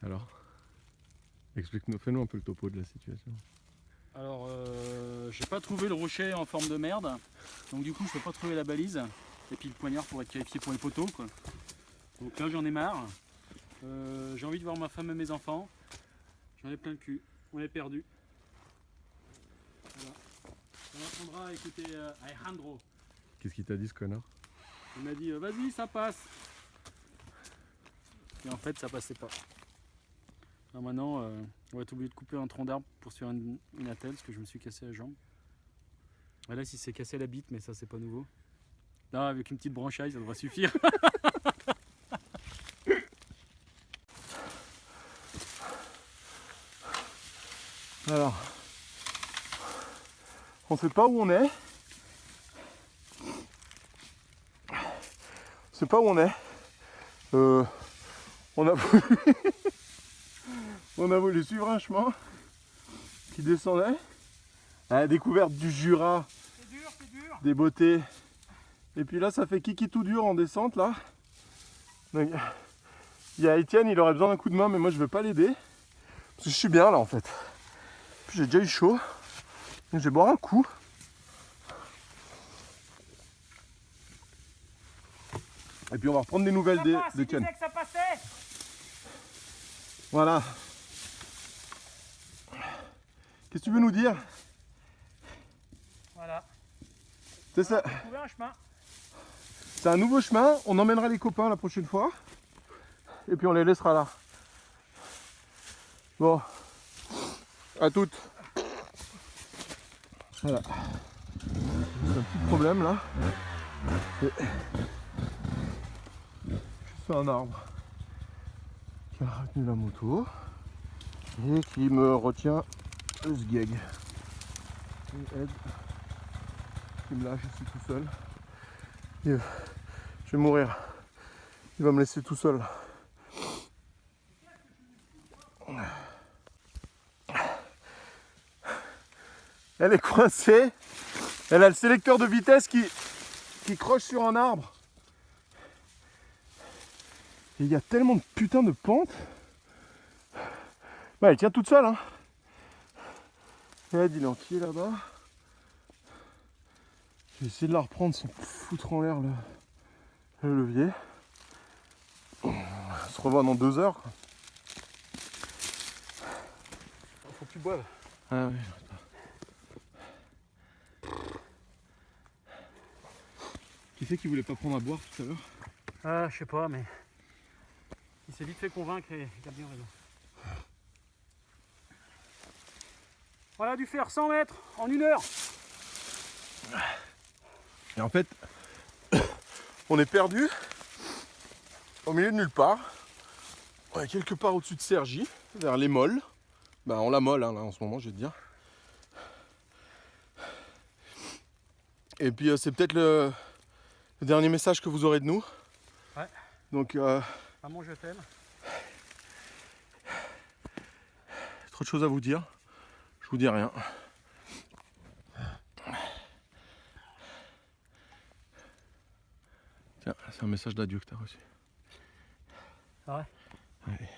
Alors, explique-nous, fais-nous un peu le topo de la situation. Alors, j'ai pas trouvé le rocher en forme de merde, donc du coup je peux pas trouver la balise et puis le poignard pour être qualifié pour les poteaux, quoi. Donc là j'en ai marre. J'ai envie de voir ma femme et mes enfants. J'en ai plein le cul. On est perdu. Voilà. On apprendra à écouter Alejandro. Qu'est-ce qu'il t'a dit ce connard? Il m'a dit vas-y ça passe. Et en fait ça passait pas. Alors maintenant on va être obligé de couper un tronc d'arbre pour suivre une attelle parce que je me suis cassé la jambe. Et là il s'est cassé la bite mais ça c'est pas nouveau. Là avec une petite branchaille ça devrait suffire. Alors, on sait pas où on est. On sait pas où on est. On a voulu... on a voulu suivre un chemin qui descendait à la découverte du Jura, C'est dur. des beautés. Et puis là, ça fait kiki tout dur en descente là. Donc, il y a Étienne, il aurait besoin d'un coup de main, mais moi je vais pas l'aider. Parce que je suis bien là en fait. Puis j'ai déjà eu chaud. Donc je vais boire un coup. Et puis on va reprendre des nouvelles d'Étienne. Que ça passait. Voilà. Qu'est-ce que tu veux nous dire? Voilà. C'est ça. Trouver un chemin. C'est un nouveau chemin. On emmènera les copains la prochaine fois. Et puis on les laissera là. Bon. À toutes. Voilà. Juste un petit problème là. C'est un arbre qui a retenu la moto et qui me retient le sgeg. Qui aide, qui me lâche ici tout seul. Et je vais mourir. Il va me laisser tout seul. Elle est coincée. Elle a le sélecteur de vitesse qui croche sur un arbre. Et il y a tellement de putain de pentes. Bah, elle tient toute seule. Hein. Et il est entier là-bas. Je vais essayer de la reprendre sans foutre en l'air le levier. On se revoit dans 2 heures. Quoi. Faut que tu boives. Ah oui. Qui c'est qui voulait pas prendre à boire tout à l'heure? Ah, je sais pas, mais il s'est vite fait convaincre et il a bien raison. Voilà, dû faire 100 mètres en 1 heure. Et en fait, on est perdu au milieu de nulle part. On est quelque part au-dessus de Cergy, vers les Molles. Bah, on la molle hein, là en ce moment, je vais te dire. Et puis c'est peut-être le dernier message que vous aurez de nous. Ouais. Donc, Maman, je t'aime. trop de choses à vous dire. Je vous dis rien. Tiens, c'est un message d'adieu que tu as reçu. Ah ouais. Allez.